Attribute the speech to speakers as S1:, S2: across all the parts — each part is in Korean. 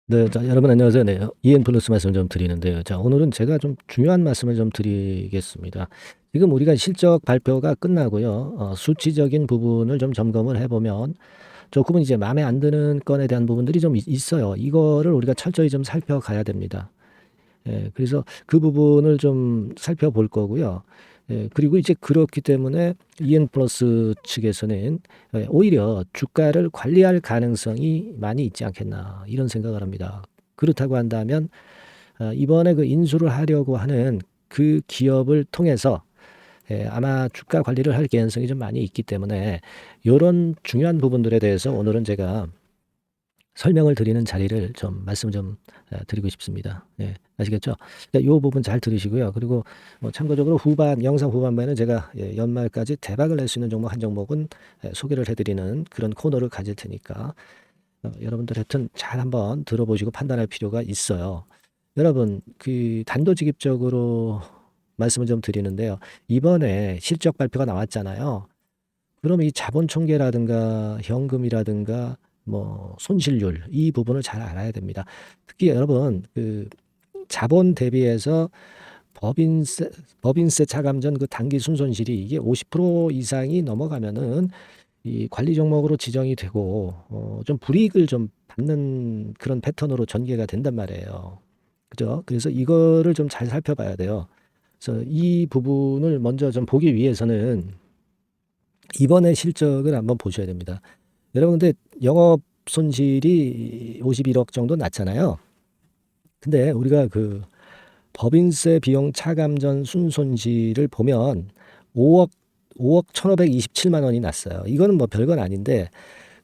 S1: 네. 자 여러분 안녕하세요. 네. EN 플러스 말씀을 좀 드리는데요. 자 오늘은 제가 좀 중요한 말씀을 좀 드리겠습니다. 지금 우리가 실적 발표가 끝나고요. 수치적인 부분을 좀 점검을 해 보면 조금은 이제 마음에 안 드는 건에 대한 부분들이 좀 있어요. 이거를 우리가 철저히 좀 살펴가야 됩니다. 예. 그래서 그 부분을 좀 살펴볼 거고요. 예. 그리고 이제 그렇기 때문에 EN 플러스 측에서는 오히려 '주가를 관리할 가능성이 많이 있지 않겠나.' 이런 생각을 합니다. 그렇다고 한다면 이번에 그 인수를 하려고 하는 그 기업을 통해서 아마 주가 관리를 할 개연성이 좀 많이 있기 때문에 요런 중요한 부분들에 대해서 오늘은 제가 설명을 드리는 자리를 좀 말씀을 좀 드리고 싶습니다. 예. 아시겠죠? 그러니까 요 부분 잘 들으시고요. 그리고 뭐 참고적으로 영상 후반부에는 제가 연말까지 대박을 낼 수 있는 종목 한 종목은 소개를 해 드리는 그런 코너를 가질 테니까 여러분들 하여튼 잘 한번 들어보시고 판단할 필요가 있어요. 여러분 그 단도직입적으로 말씀을 좀 드리는데요. 이번에 실적 발표가 나왔잖아요. 그럼 이 자본 총계라든가 현금이라든가 뭐 손실률 이 부분을 잘 알아야 됩니다. 특히 여러분 그 자본 대비해서 법인세 법인세 차감전 그 당기 순손실이 이게 50% 이상이 넘어가면은 이 관리 종목으로 지정이 되고 좀 불이익을 좀 받는 그런 패턴으로 전개가 된단 말이에요. 그죠? 그래서 이거를 좀 잘 살펴봐야 돼요. 그래서 이 부분을 먼저 좀 보기 위해서는 이번에 실적을 한번 보셔야 됩니다. 여러분 근데 영업 손실이 51억 정도 났잖아요. 근데 우리가 그 법인세 비용 차감전 순손실을 보면 5억 1,527만 원이 났어요. 이거는 뭐 별건 아닌데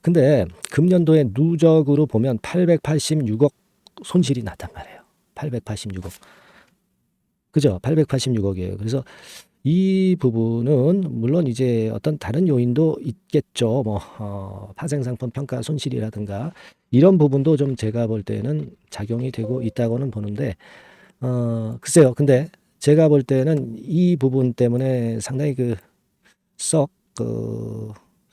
S1: 근데 금년도에 누적으로 보면 886억 손실이 났단 말이에요. 886억. 그죠? 886억이에요. 그래서 이 부분은 물론 이제 어떤 다른 요인도 있겠죠. 뭐 파생상품 평가 손실이라든가 이런 부분도 좀 제가 볼 때는 작용이 되고 있다고는 보는데 글쎄요. 근데 제가 볼 때는 이 부분 때문에 상당히 썩그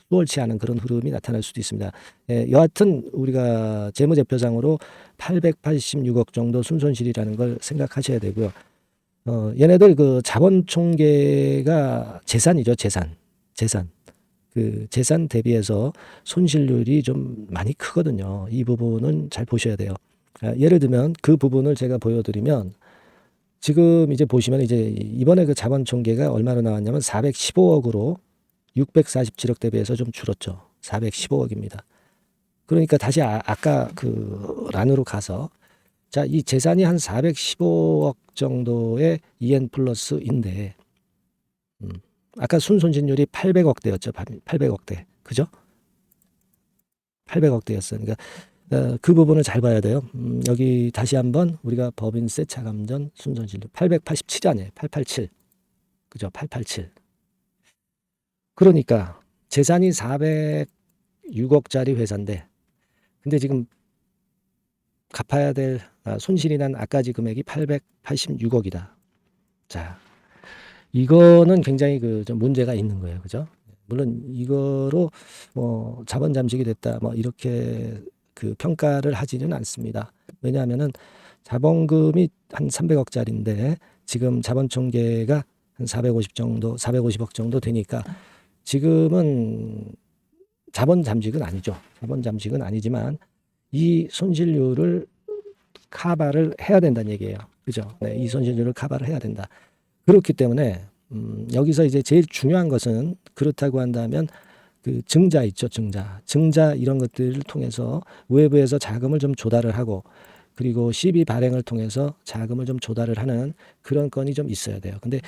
S1: 수월치 않은 그런 흐름이 나타날 수도 있습니다. 예, 여하튼 우리가 재무제표상으로 886억 정도 순손실이라는 걸 생각하셔야 되고요. 얘네들 그 자본 총계가 재산이죠, 재산. 재산. 그 재산 대비해서 손실률이 좀 많이 크거든요. 이 부분은 잘 보셔야 돼요. 예를 들면 그 부분을 제가 보여드리면 지금 이제 보시면 이제 이번에 그 자본 총계가 얼마로 나왔냐면 415억으로 647억 대비해서 좀 줄었죠. 415억입니다. 그러니까 다시 아까 그 란으로 가서 자, 이 재산이 한 415억 정도의 EN 플러스인데, 음, 아까 순손실률이 800억대였죠. 800억대. 그죠? 800억대였어요. 그러니까, 그 부분을 잘 봐야 돼요. 여기 다시 한번 우리가 법인세 차감전 순손실률 887이 아니에요. 887. 그죠? 887. 그러니까 재산이 406억짜리 회사인데, 근데 지금 갚아야 될 손실이 난 아까지 금액이 886억이다. 자, 이거는 굉장히 좀 문제가 있는 거예요. 그죠? 물론 이거로 뭐 자본 잠식이 됐다 뭐 이렇게 그 평가를 하지는 않습니다. 왜냐하면은 자본금이 한 300억짜리인데 지금 자본 총계가 한 450억 정도 되니까 지금은 자본 잠식은 아니죠. 자본 잠식은 아니지만 이 손실률을 커버를 해야 된다는 얘기예요. 그죠? 네, 이 손실률을 커버를 해야 된다. 그렇기 때문에 여기서 이제 제일 중요한 것은 그렇다고 한다면 그 증자 있죠, 증자 이런 것들을 통해서 외부에서 자금을 좀 조달을 하고 그리고 시비 발행을 통해서 자금을 좀 조달을 하는 그런 건이 좀 있어야 돼요. 근데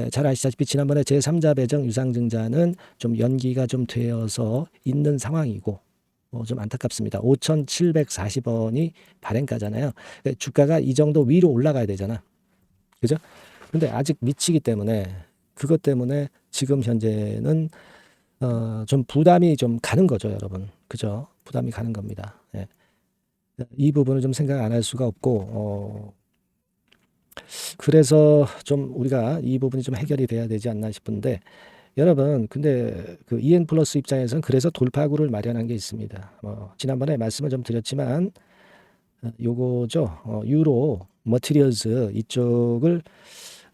S1: 잘 아시다시피 지난번에 제3자 배정 유상증자는 좀 연기가 좀 되어서 있는 상황이고 좀 안타깝습니다. 5,740원이 발행가잖아요. 주가가 이 정도 위로 올라가야 되잖아. 그죠? 근데 아직 미치기 때문에 그것 때문에 지금 현재는 좀 부담이 좀 가는 거죠, 여러분. 그죠? 부담이 가는 겁니다. 예. 이 부분을 좀 생각 안 할 수가 없고 그래서 좀 우리가 이 부분이 좀 해결이 돼야 되지 않나 싶은데 여러분 근데 그 EN 플러스 입장에서는 그래서 돌파구를 마련한 게 있습니다. 지난번에 말씀을 좀 드렸지만 요거죠. 유로 머티리얼즈 이쪽을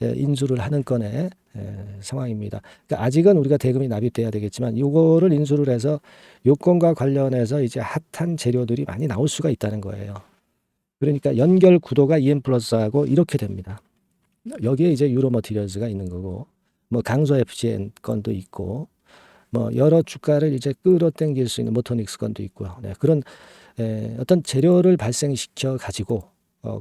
S1: 인수를 하는 건의 상황입니다. 그러니까 아직은 우리가 대금이 납입돼야 되겠지만 요거를 인수를 해서 요건과 관련해서 이제 핫한 재료들이 많이 나올 수가 있다는 거예요. 그러니까 연결 구도가 EM플러스하고 이렇게 됩니다. 여기에 이제 유로 머티리얼즈가 있는 거고, 뭐 강소 FGN 건도 있고, 뭐 여러 주가를 이제 끌어당길 수 있는 모토닉스 건도 있고요. 네, 그런 어떤 재료를 발생시켜 가지고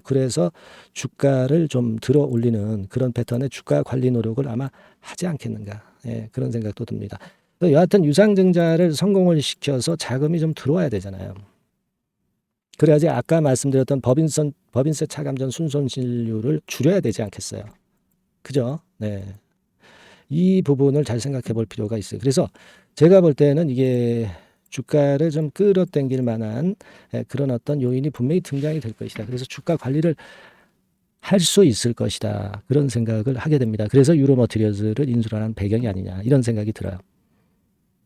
S1: 그래서 주가를 좀 들어 올리는 그런 패턴의 주가 관리 노력을 아마 하지 않겠는가, 그런 생각도 듭니다. 여하튼 유상증자를 성공을 시켜서 자금이 좀 들어와야 되잖아요. 그래야지 아까 말씀드렸던 법인세 차감전 순손실률을 줄여야 되지 않겠어요. 그죠? 네. 이 부분을 잘 생각해 볼 필요가 있어요. 그래서 제가 볼 때는 이게 주가를 좀 끌어당길 만한 그런 어떤 요인이 분명히 등장이 될 것이다. 그래서 주가 관리를 할 수 있을 것이다. 그런 생각을 하게 됩니다. 그래서 유로 머티리얼즈를 인수하는 배경이 아니냐 이런 생각이 들어요.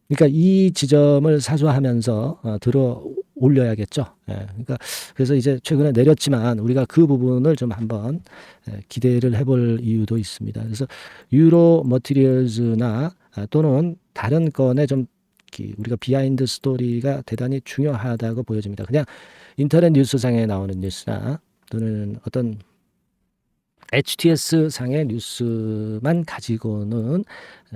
S1: 그러니까 이 지점을 사수하면서 들어 올려야겠죠. 그러니까 그래서 이제 최근에 내렸지만 우리가 그 부분을 좀 한번 기대를 해볼 이유도 있습니다. 그래서 유로 머티리얼즈나 또는 다른 건에 좀 우리가 비하인드 스토리가 대단히 중요하다고 보여집니다. 그냥 인터넷 뉴스상에 나오는 뉴스나 또는 어떤 HTS 상의 뉴스만 가지고는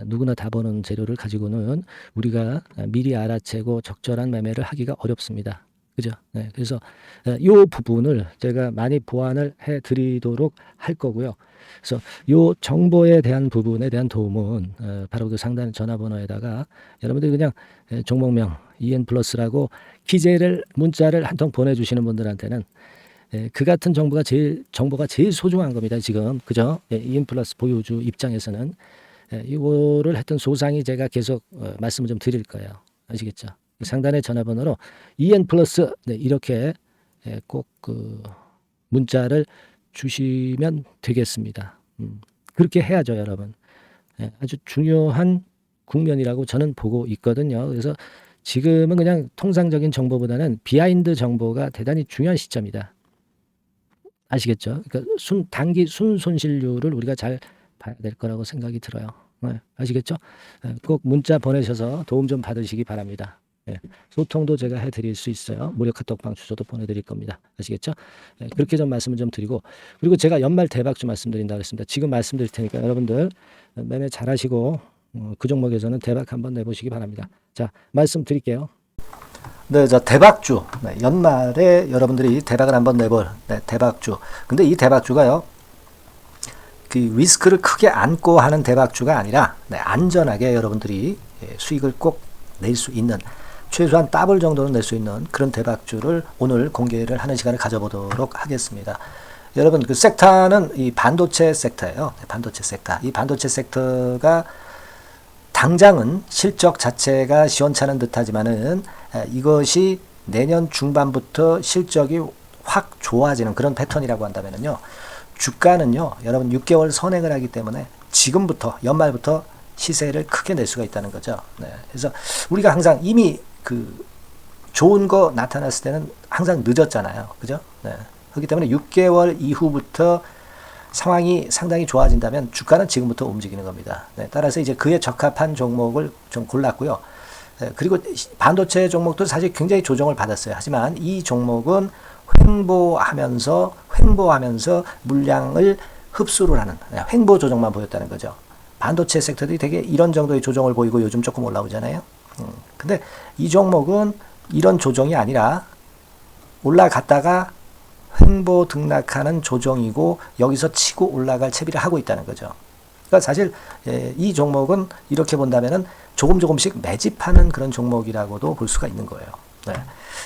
S1: 누구나 다 보는 재료를 가지고는 우리가 미리 알아채고 적절한 매매를 하기가 어렵습니다. 그죠? 네, 그래서 이 부분을 제가 많이 보완을 해 드리도록 할 거고요. 그래서 이 정보에 대한 부분에 대한 도움은 바로 그 상단 전화번호에다가 여러분들이 그냥 종목명 EN플러스라고 기재를 문자를 한 통 보내주시는 분들한테는 그 같은 정보가 제일 소중한 겁니다. 지금 그죠? EN플러스 보유주 입장에서는 이거를 했던 소상히 제가 계속 말씀을 좀 드릴 거예요. 아시겠죠? 상단의 전화번호로 EN플러스 이렇게 꼭 그 문자를 주시면 되겠습니다. 그렇게 해야죠, 여러분. 아주 중요한 국면이라고 저는 보고 있거든요. 그래서 지금은 그냥 통상적인 정보보다는 비하인드 정보가 대단히 중요한 시점이다. 아시겠죠? 그러니까 단기 순손실률을 우리가 잘 봐야 될 거라고 생각이 들어요. 아시겠죠? 꼭 문자 보내셔서 도움 좀 받으시기 바랍니다. 소통도 제가 해드릴 수 있어요. 무료 카톡방 주소도 보내드릴 겁니다. 아시겠죠? 그렇게 좀 말씀을 좀 드리고, 그리고 제가 연말 대박주 말씀드린다고 했습니다. 지금 말씀드릴 테니까 여러분들 매매 잘하시고 그 종목에서는 대박 한번 내보시기 바랍니다. 자, 말씀드릴게요. 네, 저 대박주. 연말에 여러분들이 대박을 한번 내볼 대박주. 근데 이 대박주가요, 그 리스크를 크게 안고 하는 대박주가 아니라 안전하게 여러분들이 수익을 꼭 낼 수 있는, 최소한 더블 정도는 낼 수 있는 그런 대박주를 오늘 공개를 하는 시간을 가져보도록 하겠습니다. 여러분, 그 섹터는 이 반도체 섹터예요. 반도체 섹터. 이 반도체 섹터가 당장은 실적 자체가 시원찮은 듯하지만은 이것이 내년 중반부터 실적이 확 좋아지는 그런 패턴이라고 한다면요, 주가는요, 여러분 6개월 선행을 하기 때문에 지금부터 연말부터 시세를 크게 낼 수가 있다는 거죠. 그래서 우리가 항상 이미 그 좋은 거 나타났을 때는 항상 늦었잖아요. 그죠? 그렇기 때문에 6개월 이후부터 상황이 상당히 좋아진다면 주가는 지금부터 움직이는 겁니다. 따라서 이제 그에 적합한 종목을 좀 골랐고요. 그리고 반도체 종목도 사실 굉장히 조정을 받았어요. 하지만 이 종목은 횡보하면서 물량을 흡수를 하는 횡보 조정만 보였다는 거죠. 반도체 섹터들이 되게 이런 정도의 조정을 보이고 요즘 조금 올라오잖아요. 근데 이 종목은 이런 조정이 아니라 올라갔다가 횡보 등락하는 조정이고 여기서 치고 올라갈 채비를 하고 있다는 거죠. 그러니까 사실 이 종목은 이렇게 본다면은 조금씩 매집하는 그런 종목이라고도 볼 수가 있는 거예요.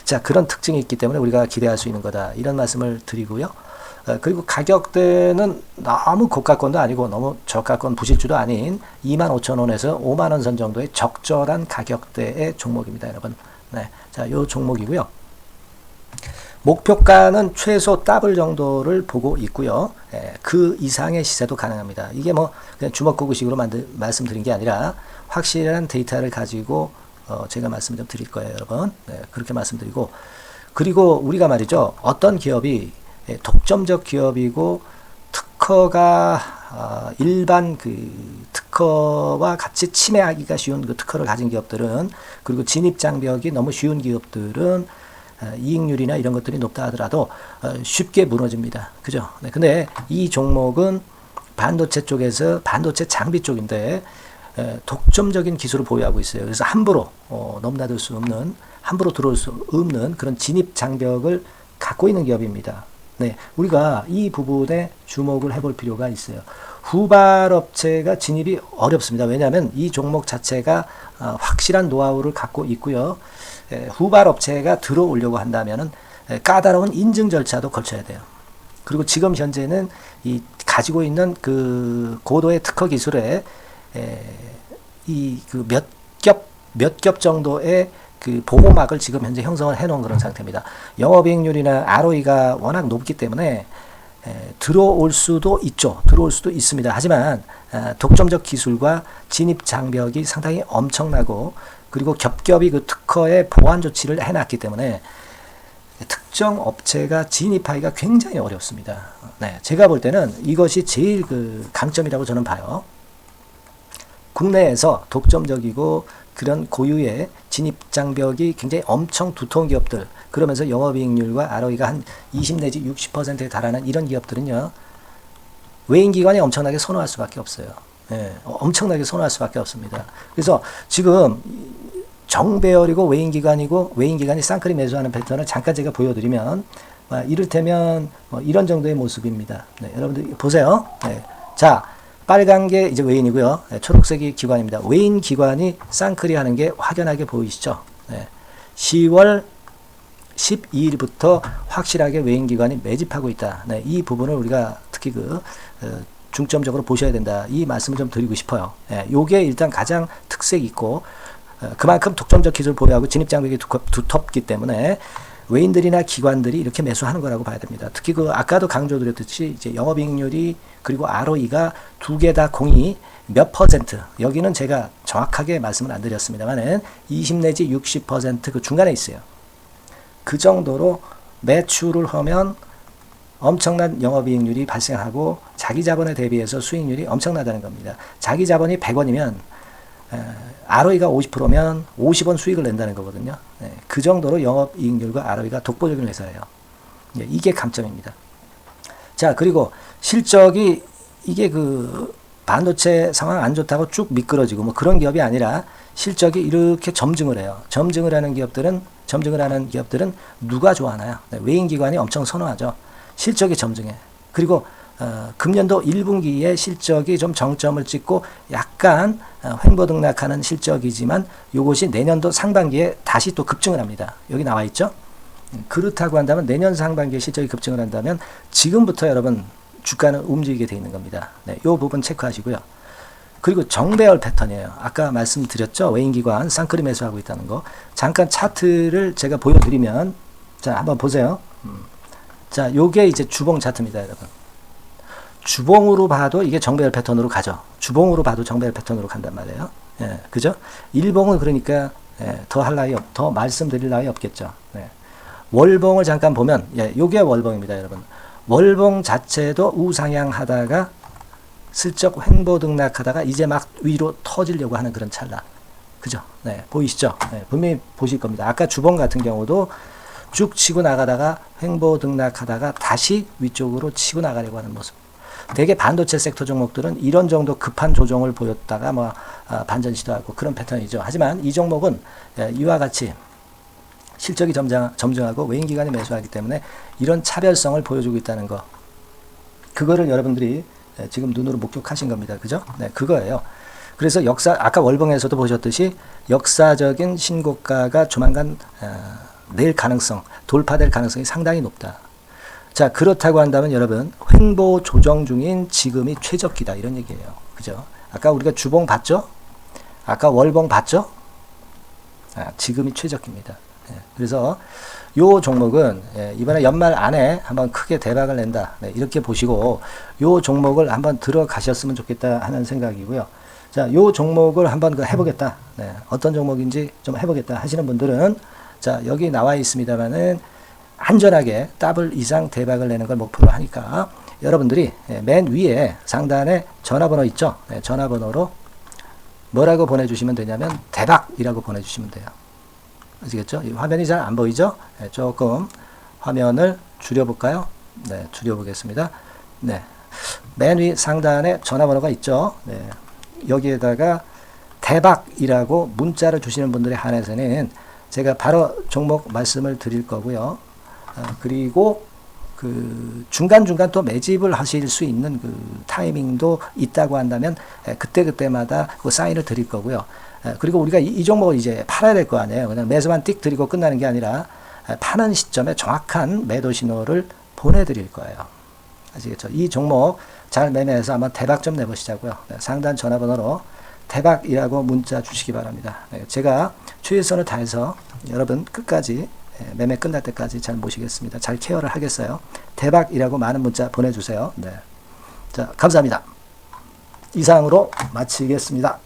S1: 자, 그런 특징이 있기 때문에 우리가 기대할 수 있는 거다, 이런 말씀을 드리고요. 그리고 가격대는 너무 고가권도 아니고 너무 저가권 부실주도 아닌 25,000원에서 50,000원 선 정도의 적절한 가격대의 종목입니다, 여러분. 자, 요 종목이고요. 목표가는 최소 더블 정도를 보고 있고요. 그 이상의 시세도 가능합니다. 이게 뭐 그냥 주먹구구식으로 말씀드린 게 아니라 확실한 데이터를 가지고 제가 말씀을 좀 드릴 거예요, 여러분. 그렇게 말씀드리고, 그리고 우리가 말이죠. 어떤 기업이 독점적 기업이고 특허가 일반 그 특허와 같이 침해하기가 쉬운 그 특허를 가진 기업들은, 그리고 진입 장벽이 너무 쉬운 기업들은 이익률이나 이런 것들이 높다 하더라도 쉽게 무너집니다. 그죠? 네, 근데 이 종목은 반도체 쪽에서 반도체 장비 쪽인데 독점적인 기술을 보유하고 있어요. 그래서 함부로 넘나들 수 없는, 함부로 들어올 수 없는 그런 진입 장벽을 갖고 있는 기업입니다. 네, 우리가 이 부분에 주목을 해볼 필요가 있어요. 후발업체가 진입이 어렵습니다. 왜냐하면 이 종목 자체가 확실한 노하우를 갖고 있고요. 후발업체가 들어오려고 한다면은 까다로운 인증 절차도 거쳐야 돼요. 그리고 지금 현재는 이 가지고 있는 그 고도의 특허 기술에 이 그 몇 겹 정도의 그 보호막을 지금 현재 형성을 해놓은 그런 상태입니다. 영업이익률이나 ROE가 워낙 높기 때문에 들어올 수도 있죠. 들어올 수도 있습니다. 하지만 독점적 기술과 진입 장벽이 상당히 엄청나고, 그리고 겹겹이 그 특허의 보완 조치를 해놨기 때문에 특정 업체가 진입하기가 굉장히 어렵습니다. 네, 제가 볼 때는 이것이 제일 그 강점이라고 저는 봐요. 국내에서 독점적이고 그런 고유의 진입 장벽이 굉장히 엄청 두터운 기업들, 그러면서 영업이익률과 ROE가 한 20 내지 60%에 달하는 이런 기업들은요, 외인기관이 엄청나게 선호할 수밖에 없어요. 예, 엄청나게 선호할 수밖에 없습니다. 그래서 지금 정배열이고 외인기관이고 외인기관이 쌍끌이 매수하는 패턴을 잠깐 제가 보여드리면 이를테면 이런 정도의 모습입니다. 네, 여러분들 보세요. 네, 자, 빨간 게 이제 외인이고요. 네, 초록색이 기관입니다. 외인 기관이 쌍끌이 하는 게 확연하게 보이시죠? 네, 10월 12일부터 확실하게 외인 기관이 매집하고 있다. 네, 이 부분을 우리가 특히 중점적으로 보셔야 된다. 이 말씀을 좀 드리고 싶어요. 네, 요게 일단 가장 특색이 있고, 그만큼 독점적 기술을 보유하고 진입 장벽이 두텁기 때문에 외인들이나 기관들이 이렇게 매수하는 거라고 봐야 됩니다. 특히 아까도 강조드렸듯이 이제 영업이익률이 그리고 ROE가 두 개 다 공이 몇 퍼센트, 여기는 제가 정확하게 말씀을 안 드렸습니다만은 20 내지 60% 그 중간에 있어요. 그 정도로 매출을 하면 엄청난 영업이익률이 발생하고 자기 자본에 대비해서 수익률이 엄청나다는 겁니다. 자기 자본이 100원이면 ROE가 50%면 50원 수익을 낸다는 거거든요. 네, 그 정도로 영업이익률과 ROE가 독보적인 회사예요. 네, 이게 강점입니다. 자, 그리고 실적이 이게 그 반도체 상황 안 좋다고 쭉 미끄러지고 뭐 그런 기업이 아니라 실적이 이렇게 점증을 해요. 점증을 하는 기업들은 누가 좋아하나요? 네, 외인기관이 엄청 선호하죠. 실적이 점증해. 그리고 금년도 1분기에 실적이 좀 정점을 찍고 약간 횡보등락하는 실적이지만 이것이 내년도 상반기에 다시 또 급증을 합니다. 여기 나와 있죠? 그렇다고 한다면 내년 상반기에 실적이 급증을 한다면 지금부터 여러분 주가는 움직이게 되어 있는 겁니다. 네, 이 부분 체크하시고요. 그리고 정배열 패턴이에요. 아까 말씀드렸죠? 외인기관 쌍끌이 매수하고 있다는 거. 잠깐 차트를 제가 보여드리면, 자, 한번 보세요. 자, 요게 이제 주봉 차트입니다, 여러분. 주봉으로 봐도 이게 정배열 패턴으로 가죠. 주봉으로 봐도 정배열 패턴으로 간단 말이에요. 예, 그죠? 일봉은 그러니까 더 할 나위 더 말씀드릴 나위 없겠죠. 네. 월봉을 잠깐 보면, 요게 월봉입니다, 여러분. 월봉 자체도 우상향하다가 슬쩍 횡보등락하다가 이제 막 위로 터지려고 하는 그런 찰나. 그죠? 네, 보이시죠? 네, 분명히 보실 겁니다. 아까 주봉 같은 경우도 쭉 치고 나가다가 횡보등락하다가 다시 위쪽으로 치고 나가려고 하는 모습. 대개 반도체 섹터 종목들은 이런 정도 급한 조정을 보였다가 반전 시도하고 그런 패턴이죠. 하지만 이 종목은 이와 같이 실적이 점증하고 외인기관이 매수하기 때문에 이런 차별성을 보여주고 있다는 거. 그거를 여러분들이 지금 눈으로 목격하신 겁니다. 그죠? 네, 그거예요. 그래서 아까 월봉에서도 보셨듯이 역사적인 신고가가 조만간 돌파될 가능성이 상당히 높다. 자, 그렇다고 한다면 여러분, 횡보 조정 중인 지금이 최적기다. 이런 얘기예요. 그죠? 아까 우리가 주봉 봤죠? 아까 월봉 봤죠? 지금이 최적기입니다. 그래서 요 종목은 이번에 연말 안에 한번 크게 대박을 낸다. 네, 이렇게 보시고 요 종목을 한번 들어가셨으면 좋겠다 하는 생각이고요. 자, 요 종목을 한번 해보겠다. 네, 어떤 종목인지 좀 해보겠다 하시는 분들은 자, 여기 나와 있습니다만은
S2: 안전하게 더블 이상 대박을 내는 걸 목표로 하니까 여러분들이 맨 위에 상단에 전화번호 있죠? 네, 전화번호로 뭐라고 보내주시면 되냐면 대박이라고 보내주시면 돼요. 아시겠죠? 이 화면이 잘 안 보이죠? 네, 조금 화면을 줄여볼까요? 네, 줄여보겠습니다. 네, 맨 위 상단에 전화번호가 있죠? 네, 여기에다가 대박이라고 문자를 주시는 분들에 한해서는 제가 바로 종목 말씀을 드릴 거고요. 그리고 그 중간중간 또 매집을 하실 수 있는 그 타이밍도 있다고 한다면 그때그때마다 그 사인을 드릴 거고요. 그리고 우리가 이 종목을 이제 팔아야 될 거 아니에요. 그냥 매수만 띡 드리고 끝나는 게 아니라 파는 시점에 정확한 매도 신호를 보내드릴 거예요. 아시겠죠? 이 종목 잘 매매해서 한번 대박 좀 내보시자고요. 상단 전화번호로 대박이라고 문자 주시기 바랍니다. 제가 최선을 다해서 여러분 끝까지 매매 끝날 때까지 잘 모시겠습니다. 잘 케어를 하겠어요. 대박이라고 많은 문자 보내주세요. 네. 자, 감사합니다. 이상으로 마치겠습니다.